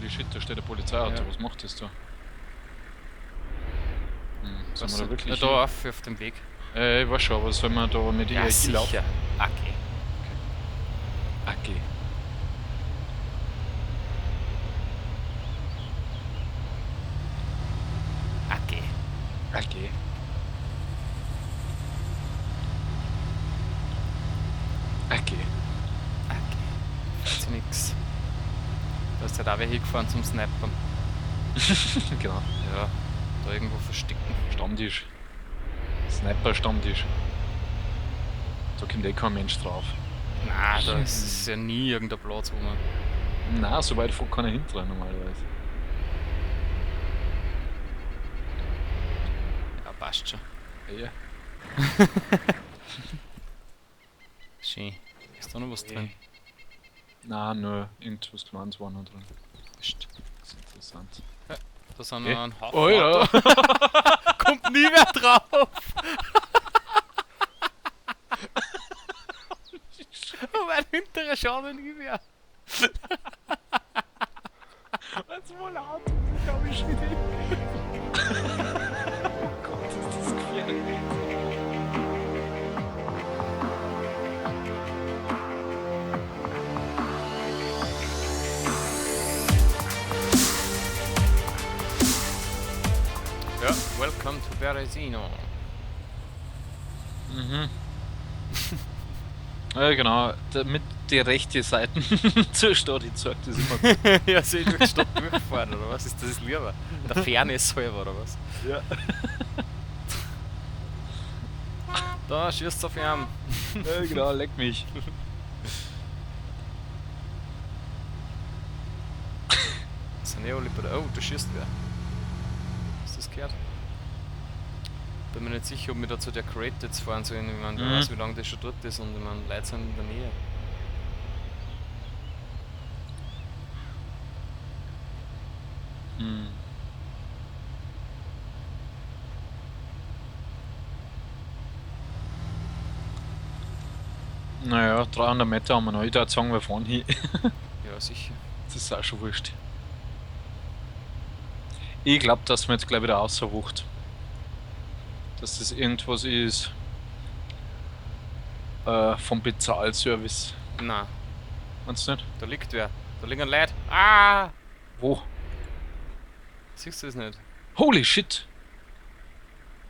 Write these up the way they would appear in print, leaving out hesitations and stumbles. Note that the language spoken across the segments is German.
Holy shit, da steht ein Polizeiauto. Ja. Was macht das da? Sollen Was wir da wirklich da auf dem Weg. Ich weiß schon, aber sollen wir da nicht eher hinlaufen? sicher. Okay. Okay. Okay. Okay. Okay. Okay. Ist nix. Du hast halt auch wer hingefahren zum Snipern. Genau. Ja. Da irgendwo verstecken. Stammtisch. Sniper-Stammtisch. Da kommt eh kein Mensch drauf. Nein, da ist ja nie irgendein Platz, wo man. Nein, so weit vor kann er hinterher normalerweise. Ja, passt schon. Ja. Schön. Ist da noch was drin? Nein, nur irgendwas Kleines war noch drin. Passt. Das ist interessant. Da sind Eh. noch ein Haufen. Oh ja! Auto. Kommt nie mehr drauf! Oh, mein hinterer schaut noch nie mehr. Was wohl laut? Ich hab mich wieder. Oh Gott, ist das gefährlich. Ja, welcome to Berezino. Mhm. Ja, genau. Damit die rechte Seite zur Stadt zeigt, ist immer gut. Ja, soll ich durch die Stadt durchfahren, oder was? Ist das lieber? Der Fairness halber, oder was? Ja. Da, schießt auf ihn. Ja, genau, leck mich. Sind eh alle bei der. Oh, da schießt wer. Hast du das gehört? Bin mir nicht sicher, ob wir da zu der Crate jetzt fahren sollen. Ich meine, wer weiß, wie lange das schon dort ist und ich meine, Leute sind in der Nähe. Hm. Naja, 300 Meter haben wir noch. Ich würde sagen, wir fahren hin. Ja, sicher. Das ist auch schon wurscht. Ich glaube, dass man jetzt gleich wieder außerwucht. Dass das irgendwas ist vom Bezahlservice. Nein, Meinst du nicht? da liegt wer. Da liegen Leute. Ah! Wo? Siehst du das nicht? Holy shit!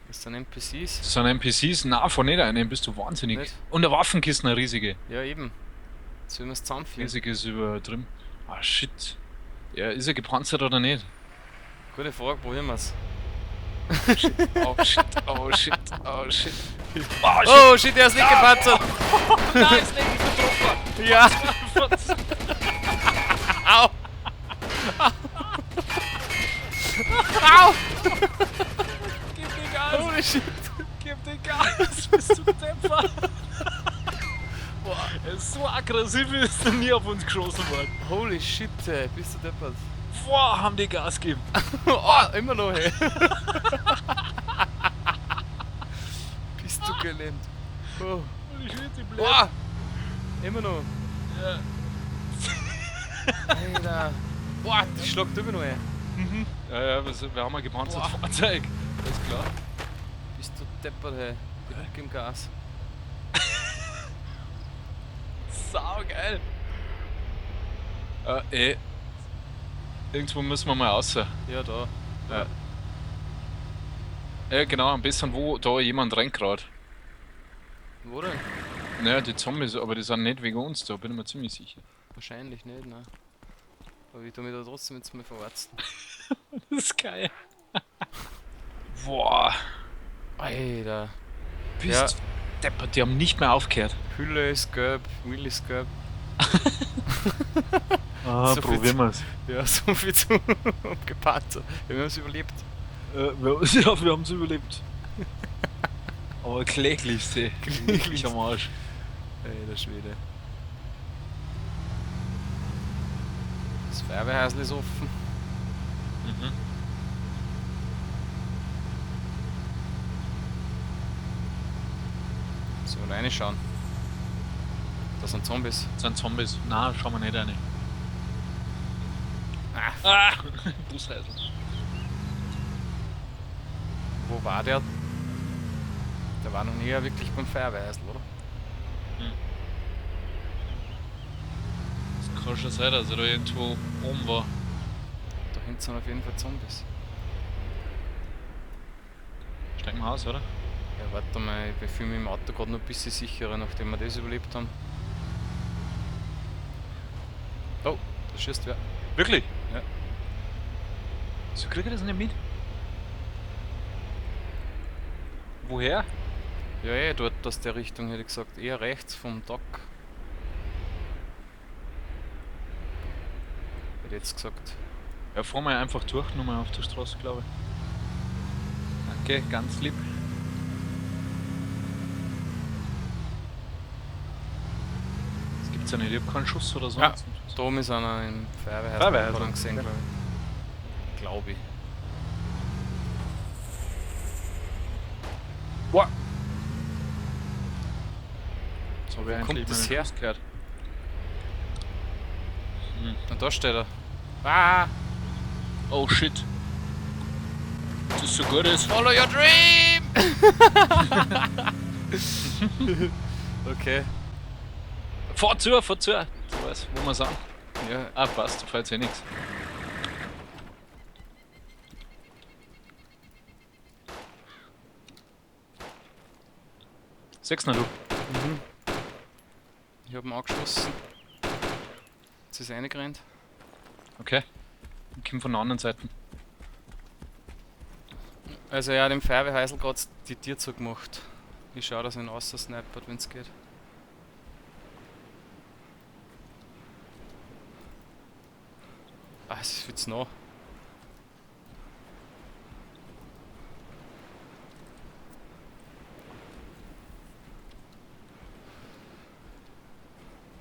Das sind NPCs. Das sind NPCs? Na, von nicht einem, bist du wahnsinnig. Nicht? Und eine Waffenkiste, eine riesige. Ja, eben. Sollen wir es zusammenführen? Riesig ist übertrieben. Ah, shit. Ja, ist er gepanzert oder nicht? Gute Frage, probieren wir's. Oh shit, oh shit, oh shit. Oh shit. Oh shit, der ist nicht gepanzert! Nein, ist nicht getroffen! Ja! Au! Au! Gib dir Gas! Holy shit! Gib dir Gas! Bist du Depper! Boah, er ist so aggressiv, ist er nie auf uns geschossen worden. Holy shit, ey, bist du deppert. Boah, haben die Gas gegeben. Oh, immer noch, hey. Bist du gelähmt. Oh. Holy shit, die Blöd. Boah! Immer noch. Ja. Alter. Boah, die schlagt immer noch, ey. Ja, ja, wir haben ein gepanzertes Boah. Fahrzeug. Das ist klar. Bist du deppert, hey. Gib ihm Gas. Sau geil. Irgendwo müssen wir mal raus. Ja, da. Ja. Ja, genau, am besten wo da jemand rennt gerade. Wo denn? Naja, die Zombies, aber die sind nicht wegen uns da, bin ich mir ziemlich sicher. Wahrscheinlich nicht, ne? Aber ich tu mich da trotzdem jetzt mal verwarzen. Das ist geil. Boah. Alter. Bist deppert, die haben nicht mehr aufgehört. Hülle ist gelb, Wheel ist gelb. Ah, So probieren wir's. Ja, so viel zum gepanzert. Ja, wir haben es überlebt. Wir haben es überlebt. Aber kläglich, seh. Kläglich am Arsch. Ey, der Schwede. Das Feuerwehrhäusl ist offen. Mhm. So, reinschauen. Da sind Zombies. Das sind Zombies. Nein, schauen wir nicht rein. Ah, Ah! Busreisel. Wo war der? Der war noch nie wirklich beim Feuerwehrhäusl, oder? Das kann schon sein, dass er da irgendwo oben war. Da hinten sind auf jeden Fall Zombies. Steigen wir aus, oder? Ja, warte mal, ich fühle mich im Auto gerade noch ein bisschen sicherer, nachdem wir das überlebt haben. Oh, da schießt wer. Wirklich? Ja. So kriege ich das nicht mit. Woher? Ja, dort aus der Richtung hätte ich gesagt. Eher rechts vom Dock. Hätte ich jetzt gesagt. Ja, fahren wir einfach durch, nochmal auf der Straße, glaube ich. Danke, ganz lieb. Das gibt's ja nicht, ich hab keinen Schuss oder so. Ja, da oben ist einer im Feuerwehrhaus. Feuerwehrhaus, Hat ihn gesehen, ja. glaube ich. Glaube ich. Boah! So habe ich Kommt eigentlich das meinen her? Schuss gehört. Und da steht er. Ah! Oh shit. Das ist so gut ist. Follow your dream! Okay. Fahr zu! Du weißt, wo wir sind. Ja, Ah, passt, da fällt eh nichts. Sechs, na du. ich habe ihn angeschossen. Jetzt ist er reingerannt. Okay. Ich komm von der anderen Seite. Also er hat im Feuerwehrhäusl gerade die Tür zugemacht. Ich schau, dass er ihn aussnipert, wenn es geht. Ah, es ist viel zu nah.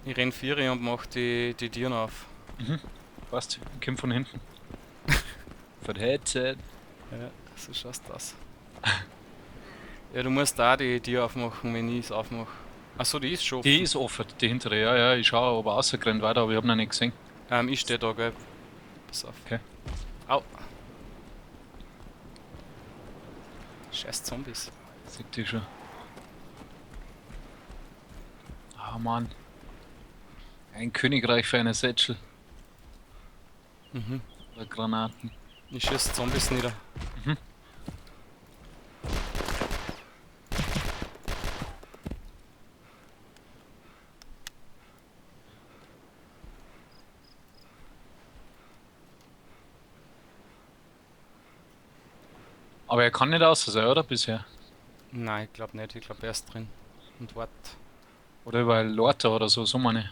Ich renn 4 und mach die Türen auf. Passt, ich komm von hinten. Von Headset. Ja, so schaust du aus. Ja, du musst da die Tür aufmachen, wenn ich es aufmache. Achso, die ist schon offen. Die ist offen, die hintere, ja, ich schaue, ob er rausgerannt weiter, aber ich hab noch nicht gesehen. Ich steh da, gell. Pass auf. Okay. Au. Scheiß Zombies. Sieht die schon. Ah, Mann. Ein Königreich für eine Sätschel. Mhm. Oder Granaten. Ich schieß Zombies nieder. Aber er kann nicht raus sein, oder? Bisher. Nein, ich glaube nicht. Ich glaube, er ist drin. Und wart. Oder über Lorta oder so, so meine.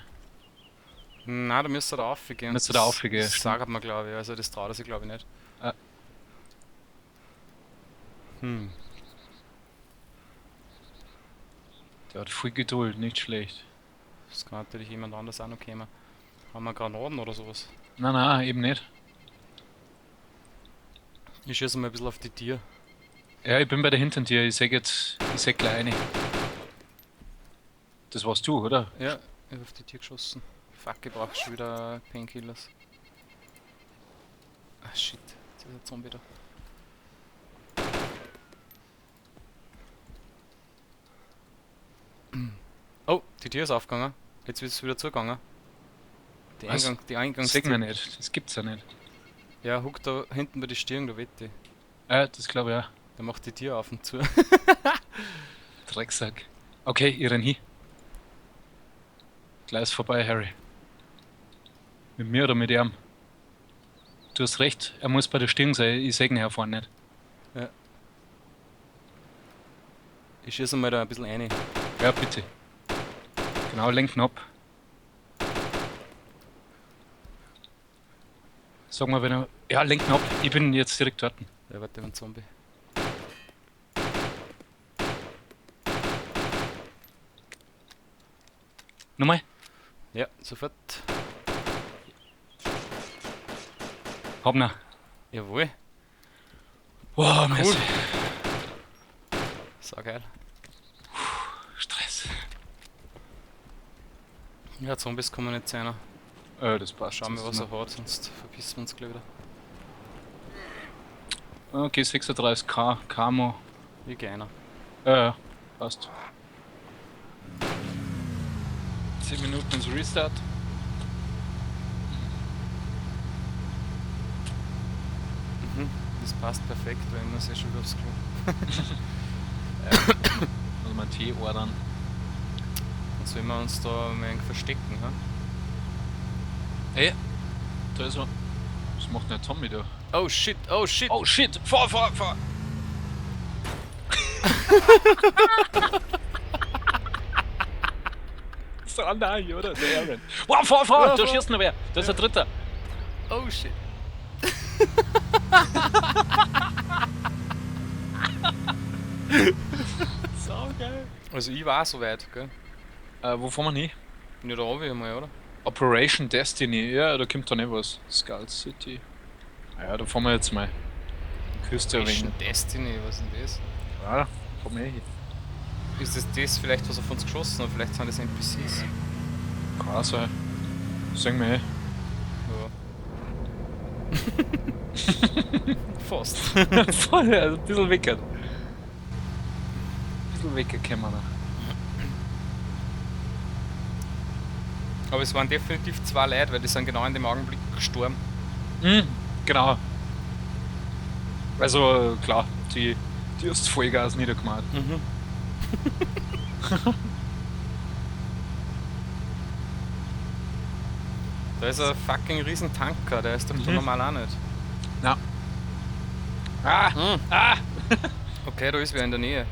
Nein, da müsste er da raufgehen. Müsste er da raufgehen, Das stimmt. sagt man, glaube ich. Also das traut er sich, glaube ich, nicht. Ah. Der hat viel Geduld, nicht schlecht. Das kann natürlich jemand anders auch noch kommen. Haben wir Granaten oder sowas? Nein, eben nicht. Ich schieße mal ein bisschen auf die Tür. Ja, ich bin bei der Hintentür, ich seh gleich eine. Das warst du, oder? Ja, ich hab auf die Tür geschossen. Fuck, ich brauch schon wieder Painkillers. Ah shit, jetzt ist ein Zombie da. Oh, die Tür ist aufgegangen. Jetzt ist es wieder zugegangen. Was? Die Eingangs. Das sehen wir nicht, das gibt's ja nicht. Ja, huckt da hinten bei der Stirn, da wette ich. Das glaube ich auch. Der macht die Tür auf und zu. Drecksack. Okay, ich renn hin. Gleich ist vorbei, Harry. Mit mir oder mit ihm? Du hast recht, er muss bei der Stirn sein, ich sehe ihn hervor nicht. Ich schieße mal da ein bisschen rein. Ja, bitte. Genau, lenken ab. Sag mal, wenn er. Ja, lenken ab. Ich bin jetzt direkt dort. Ja, warte, ein Zombie. Nochmal. Ja, sofort. Hab ihn. Jawohl. Wow, merci. So geil. Stress. Ja, Zombies kommen nicht zu einer. Das passt. Schauen wir, das was ist er hat, sonst verpissen wir uns gleich wieder. noch- Okay, 36k, Camo. Wie keiner. Ja, passt. 10 Minuten ins Restart. Mhm. Das passt perfekt, weil ich muss ja schon wieder aufs Klo. Also mal Tee ordern. Dann sollen wir uns da mal irgendwie verstecken, ha? Hey, da ist er. Was macht denn der Tommy da? Oh shit, oh shit! Oh shit, fahr! So nein, oder? Der Aaron. Wow, fahr! Ja, Da fahr. schießt noch wer. Da ist der Dritte. Oh shit! So geil. Also ich war so weit, gell? Wo fahren wir hin? Bin ja da oben einmal, oder? Operation Destiny. Ja, da kommt doch nicht was. Skull City. Ja, da fahren wir jetzt mal. Küste ein wenig. Mission Destiny, was ist denn das? Ja, fahren wir hin. Ist das vielleicht, was auf uns geschossen hat? Vielleicht sind das NPCs. Kann sein. Sagen wir eh. Ja. Fast. Voll, also ein bisschen weckert. Ein bisschen weckert können wir noch. Aber es waren definitiv 2 Leute, weil die sind genau in dem Augenblick gestorben. Genau. Also klar, die hast Vollgas niedergemacht. Mhm. Da ist ein fucking riesen Tanker, der ist doch da normal auch nicht. Ja. Ah! Mhm. Ah! Okay, da ist wer in der Nähe.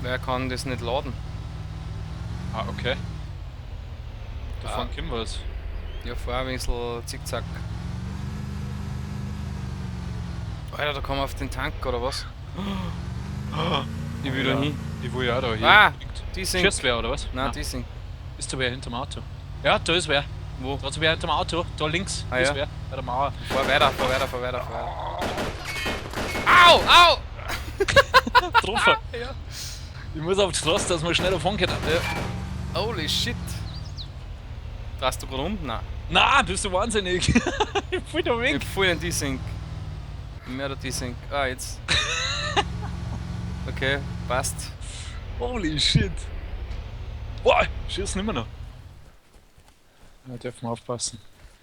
Wer kann das nicht laden? Ah, okay. Da Ah. vorne kommt was. Ja, fahr ein bisschen zickzack. Alter, da kann man auf den Tank oder was? Ich will da hin. Ich will ja auch da hin. Ah, die sind. Schießt wer oder was? Nein, die sind. Ist da wer hinterm Auto? Ja, da ist wer. Wo? Da ist wer hinterm Auto. Da links. Ah, Da ist ja. wer. Bei der Mauer. Fahr weiter, fahr weiter, fahr weiter, fahr weiter. Au! Au! Getroffen. Ja. Ich muss auf die Straße, dass wir schneller fahren können. Holy shit! Drehst du gerade um? Nein. Na, bist du wahnsinnig. Ich will da Ich weg. hab voll den Desync. Mehr der Desync. Ah, jetzt. Okay, passt. Holy shit. Boah, schießen immer noch. Ja, dürfen wir aufpassen.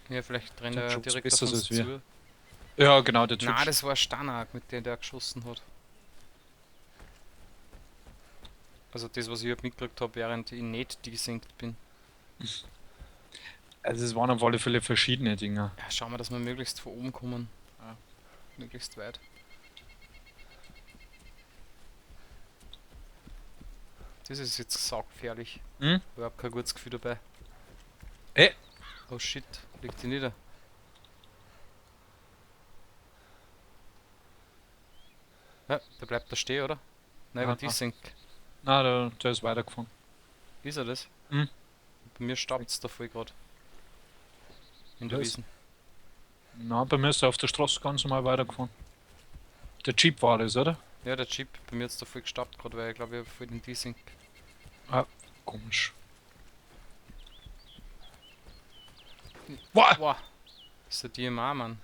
Ja, vielleicht rennt Der er Schutz direkt besser auf uns als wir. zu. Ja, genau, der Typ. Nein, das war Stanak, mit dem der geschossen hat. Also das, was ich halt mitgekriegt habe, während ich nicht desynced bin. Also es waren auf alle Fälle verschiedene Dinge. Ja, schauen wir, dass wir möglichst von oben kommen. Ja. Möglichst weit. Das ist jetzt saugefährlich. Hm? Überhaupt kein gutes Gefühl dabei. Ey. Oh shit, liegt die nieder. Ja, der bleibt da stehen, oder? Nein, Ja, über Desync. Na, der ist weitergefahren. Ist er das? Hm. Bei mir staubt's da voll gerade. In der Was? Wiesen. Na, bei mir ist er auf der Straße ganz normal weitergefahren. Der Jeep war das, oder? Ja, der Jeep, bei mir hat's da voll gestaubt gerade, weil ich glaube, ich hab voll den Desync. Komisch. Boah! Boah! Das ist der DMA, Mann.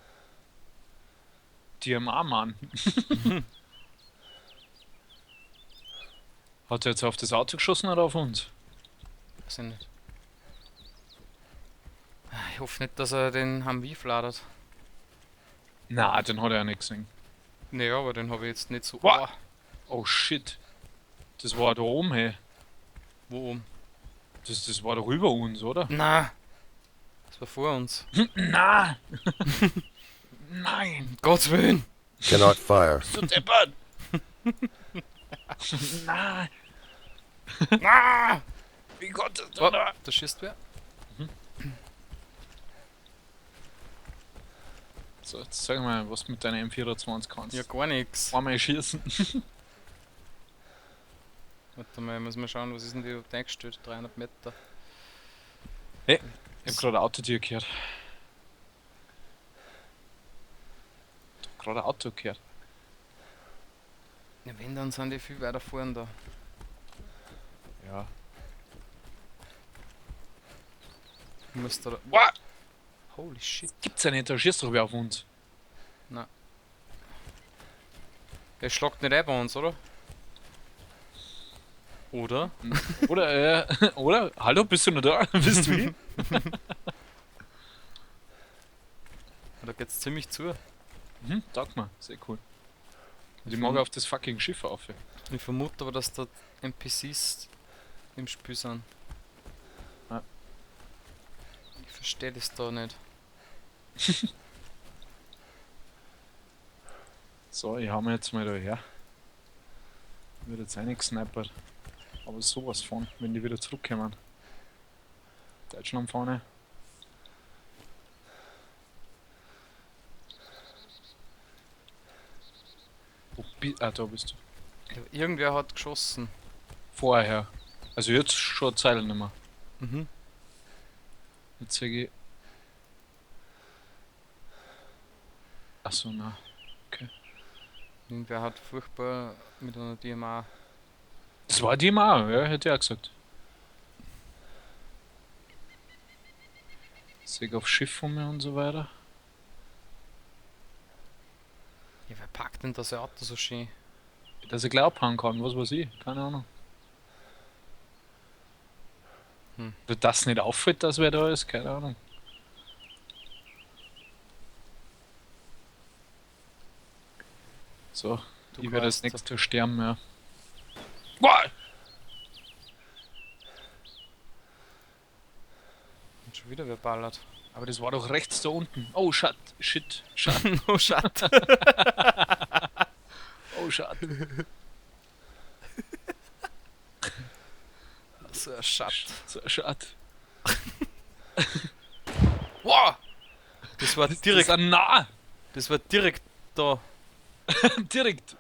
DMA, Mann. Hat er jetzt auf das Auto geschossen oder auf uns? Weiß ich nicht. Ich hoffe nicht, dass er den Humvee fladert. Na, den hat er ja nicht gesehen. Naja, aber den habe ich jetzt nicht so. Boah. Oh shit. Das war da oben, hey. Wo oben? Das war doch über uns, oder? Na! Das war vor uns. Na! Nein! Gottes Willen! Cannot fire. So deppert! Na! Ah! Wie Gott ist Oh, da? da schießt wer. So, jetzt sag mal, was du mit deiner M24 kannst. Ja, gar nix. Einmal schießen. Warte mal, muss mal schauen, was ist denn die überhaupt eingestellt? 300 Meter. Ich hab gerade ein Autotür gehört. Ich hab gerade ein Auto gehört. Ja, wenn, dann sind die viel weiter vorn da. Ja. Ich muss da. Wow. Holy shit. Gibt's ja nicht, da schießt doch wer auf uns. Der schlagt nicht ein bei uns, oder? Oder? Oder? Hallo, bist du noch da? Bist du hier? Da geht's ziemlich zu. Sag mal, sehr cool. Ich mag auf das fucking Schiff auf. Ich vermute aber, dass da NPCs im Spiel sind. Ja. Ich verstehe das da nicht. So, ich hau mir jetzt mal da her. Wird jetzt eingesnipert. Aber sowas von, wenn die wieder zurückkommen. Deutschland vorne. Da bist du. Ja, irgendwer hat geschossen. Vorher. Also jetzt schon eine Zeile nicht mehr. Mhm. Jetzt sag ich. Achso, na. Irgendwer hat furchtbar mit einer DMA. Das war die mal, ja, hätte ich auch gesagt. Sag auf Schiff von mir und so weiter. Ja, wer packt denn das Auto so schön? Dass ich gleich abhauen kann, was weiß ich, keine Ahnung. Wird das nicht auffällt, dass wer da ist, keine Ahnung. So, Du ich werde als kannst- nächstes sterben, ja. Wow! Und schon wieder wer ballert. Aber das war doch rechts da unten. Oh, shit, shit. Oh, schade. Oh, schade. So ein Schatz. So, schade. Wow! Das war Das direkt, ist ein nah. das war direkt da. Direkt.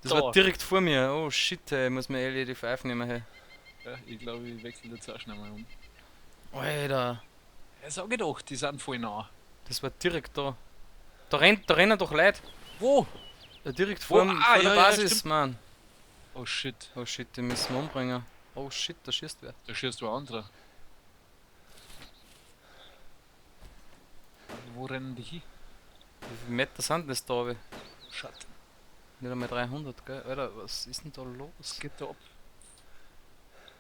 Das Da. war direkt vor mir. Oh shit, ey, ich muss mir LED5 nehmen, hey. Ja, ich glaube, ich wechsle jetzt auch schnell mal um. Alter, Ja, sag ich doch, die sind voll nah. das war direkt da. Da rennen doch Leute. Wo? Ja, direkt Wo? vor, Ah, vor der ja, ja, Basis, stimmt. Mann. Oh shit, Oh shit, den müssen wir umbringen. Oh shit, da schießt wer. da schießt du ein anderer. Wo rennen die hin? Wie viele Meter sind das da? Obi? Schade. Nicht einmal 300, gell? Alter, was ist denn da los? Was geht da ab?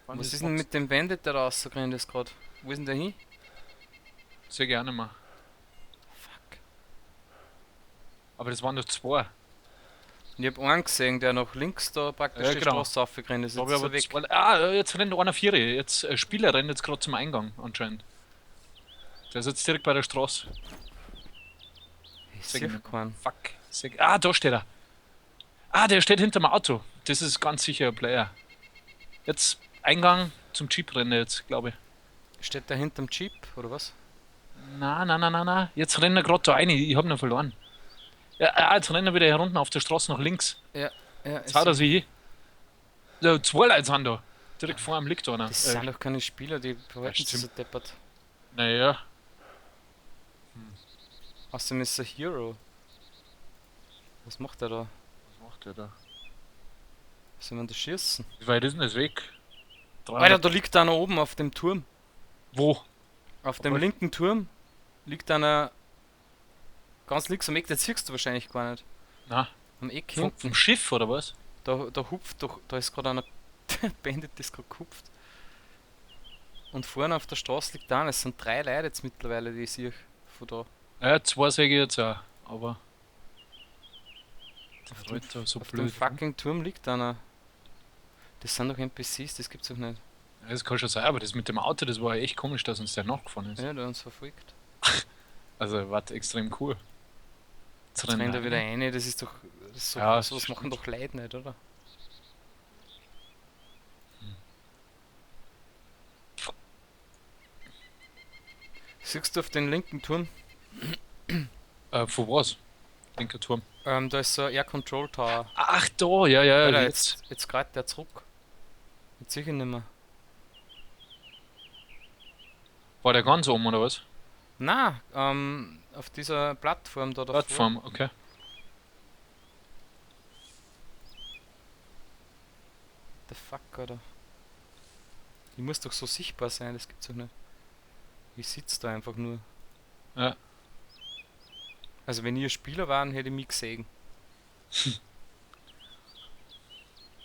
Wann Was ist denn mit dem Bandit, der rausgerannt ist gerade? Wo ist denn der hin? Sehr gerne mal. Fuck. Aber das waren doch zwei. Ich hab einen gesehen, der nach links da praktisch Ja, die genau. Straße aufgerannt ist. Da Jetzt hab ist ich er aber weg. zwei. Ah, jetzt rennt einer Vieri. Jetzt Spieler rennt jetzt gerade zum Eingang anscheinend. Der ist jetzt direkt bei der Straße. Ich Sag sehe ich nicht. keinen. Fuck. Ah, da steht er. Ah, der steht hinterm Auto. Das ist ganz sicher ein Player. Jetzt Eingang zum Jeep rennen jetzt, glaube ich. Steht der hinterm Jeep, oder was? Na. Jetzt rennen er gerade da rein. Ich hab ihn verloren. Ja, jetzt rennen er wieder herunten auf der Straße nach links. Ja, Jetzt haut er sich hin. Ja, zwei Leute sind da. Direkt vor ihm liegt einer. Das sind doch keine Spieler, die verhalten sich so stimmt. deppert. Naja. Außerdem ist er Hero. Was macht er da? Was macht der da? Soll man da schießen? Wie weit ist denn das weg? Alter, da liegt einer oben auf dem Turm. Wo? Auf dem Aber- linken Turm liegt einer ganz links am Eck, den siehst du wahrscheinlich gar nicht. Na, Am Eck vom hinten. Schiff oder was? Da hupft doch, da ist gerade einer, der Bandit ist gerade gehupft. Und vorne auf der Straße liegt einer, es sind 3 Leute jetzt mittlerweile, die ich sehe von da. Ja, zwei sehe ich jetzt auch, aber. Auf Der dem, Alter, so auf dem blöd. fucking Turm liegt einer. Das sind doch NPCs, das gibt's doch nicht. Ja, das kann schon sein, aber das mit dem Auto, das war echt komisch, dass uns der nachgefahren ist. Ja, der hat uns verfolgt. Also, war extrem cool. Jetzt rennt er wieder rein, das ist doch. Das ist so, Ja, sowas stimmt. machen doch Leute nicht, oder? Siehst du auf den linken Turm? Von was? Linker Turm. Da ist so ein Air Control Tower. Ach, da, ja, Alter, jetzt. jetzt greift der zurück. Jetzt sehe ich ihn nicht mehr. War der ganz oben, oder was? Na, auf dieser Plattform da davor. Plattform, okay. The fuck, oder? Die muss doch so sichtbar sein, das gibt's doch nicht. Ich sitze da einfach nur. Ja. Also wenn ihr Spieler waren, hätte ich mich gesehen.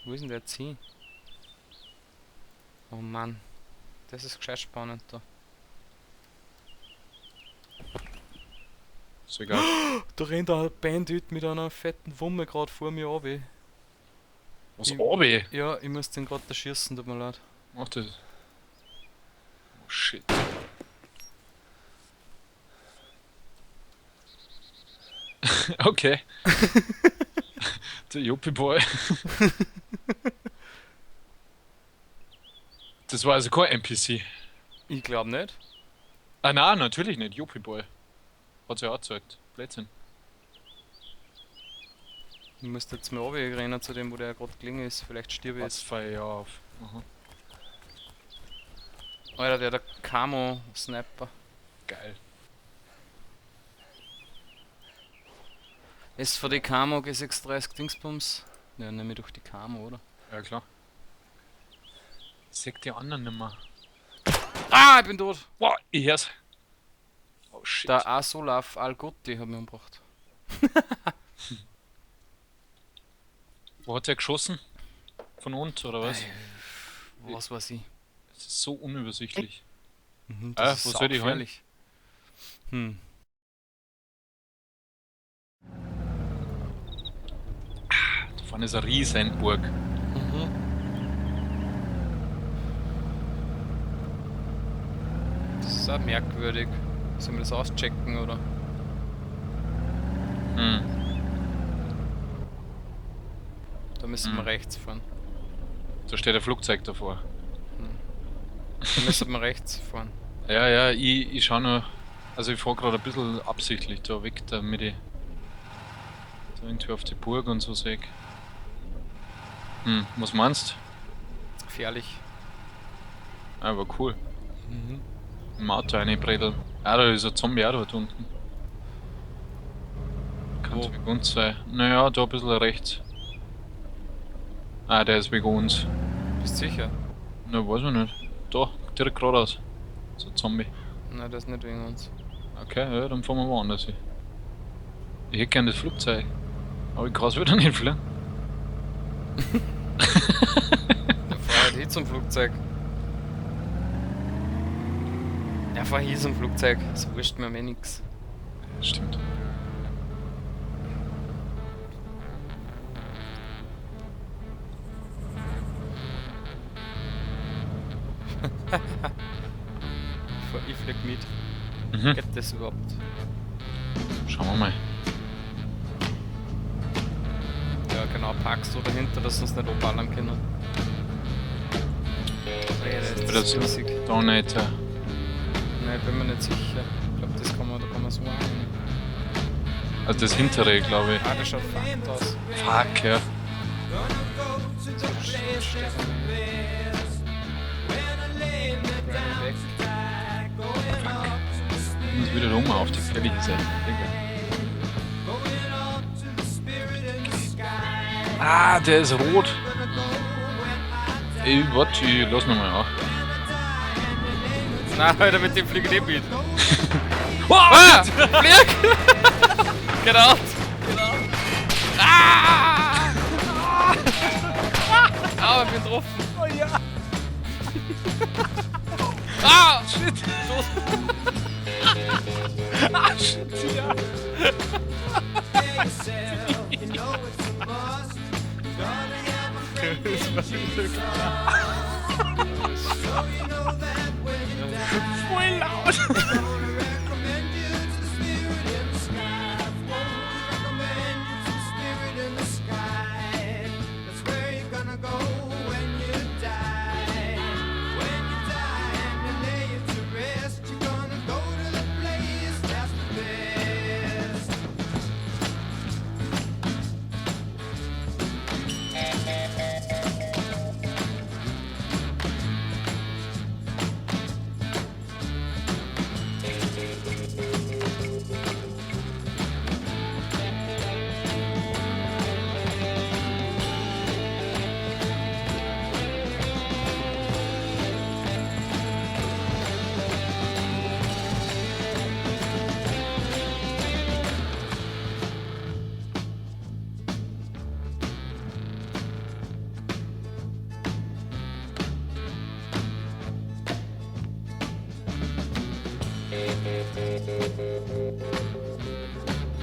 Wo ist denn der jetzt hin? Oh Mann. Das ist gescheit spannend da. Ist egal. Da rennt ein Bandit mit einer fetten Wumme gerade vor mir runter. Was Ich- Obi? Ja, ich muss den gerade erschießen, tut mir leid. Mach das. Oh shit. Okay. Der Juppie-Boy. Das war also kein NPC. Ich glaube nicht. Ah nein, natürlich nicht. Juppie-Boy. Hat's ja auch gezeigt. Blödsinn. Ich muss jetzt mal runterrennen zu dem, wo der gerade gelingen ist. Vielleicht stirb ich Jetzt jetzt. feier ich auf. Aha. Alter, der Camo-Sniper. Geil. Ist für die Camo G36 Dingsbums? Ja, nehme ich doch die Camo, oder? Ja klar. Sag die anderen nimmer. Ah, ich bin tot! Wow, ich hör's. Oh shit. Der Asolaf Al-Gotti hat mich umgebracht. Wo hat der geschossen? Von uns oder was? Was weiß ich. Das ist so unübersichtlich. Mhm, Ah, ist wo soll ich holen? saugefährlich. Hm. Da vorne ist eine Riesenburg. Mhm. Das ist auch merkwürdig. Sollen wir das auschecken, oder? Hm. Da müssen wir rechts fahren. Da steht ein Flugzeug davor. Da müssen wir rechts fahren. Ja, ja, ich schau nur. Also ich fahr gerade ein bisschen absichtlich da weg, damit ich da irgendwie auf die Burg und so sehe. Was meinst Gefährlich. du? Aber cool. Mhm. Im Auto reinbredeln. Ah, da ist ein Zombie auch dort unten. Kann Wo? wegen uns sein. Naja, da ein bisschen rechts. Ah, der ist wegen uns. Bist sicher? Na, weiß ich nicht. Da, direkt geradeaus. So ein Zombie. Nein, das ist nicht wegen uns. Okay, ja, dann fahren wir woanders hin. Ich hätte gern das Flugzeug. Aber ich kann es wieder nicht fliegen. Dann fahr halt hin zum Flugzeug. Ja, fahr hin zum Flugzeug. Das wurscht mir nix. Stimmt. Ich flieg mit. Mhm. Geht das überhaupt? Schauen wir mal. Ja, genau, parkst du dahinter, dass wir uns nicht abballern können. Oh ja, das Wieder ist so. riesig. Donator. Nein, bin mir nicht sicher. Ich glaube, da kann man so annehmen. Also das hintere, glaube ich. Ah, das schaut fakt aus. Fuck, ja. Weg. Ich muss wieder rum auf die gefährliche Seite. Egal. Ah, der ist rot. Ey, warte, ich lass noch mal auf. Nein, Alter, mit dem fliege ich nicht mit. Oh, Ah! Flieg! Genau! Ah! Ah, ich bin getroffen. Oh ja, Ah! shit. Ah, shit, ja. Voll laut.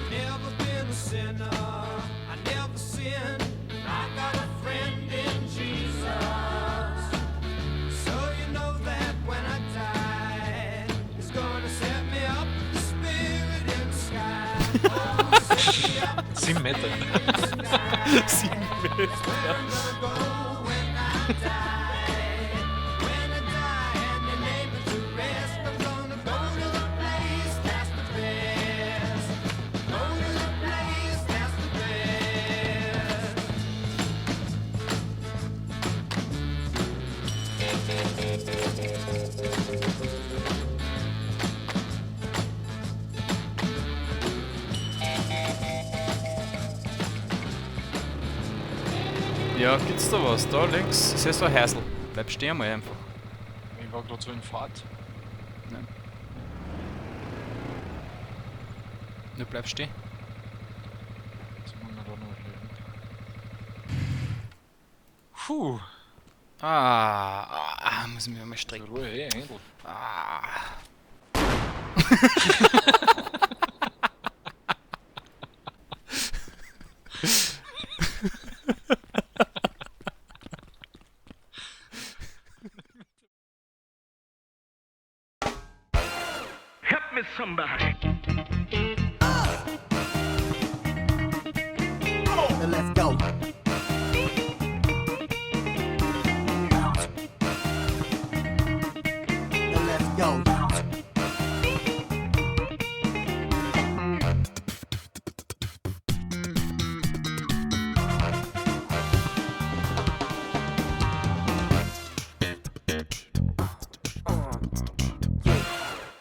Never been a sinner, I never sinned. I got a friend in Jesus. So you know that when I die, He's gonna set me up, the spirit in the sky. Oh, set me up, 7 Meter. in the sky. 7 Meter. Where I'm gonna go when I die. When I die and your name is to rest, I'm gonna go to the place that's the best. Go to the place that's the best. Ja, gibt's da was? Da links ist ja so ein Häusl. Bleib stehen mal einfach. Ich war gerade so in Fahrt. Du bleibst stehen. Jetzt muss man da noch leben. Puh, Muss ich mich einmal zur strecken. Ruhe, hey, Händel. Help me, somebody.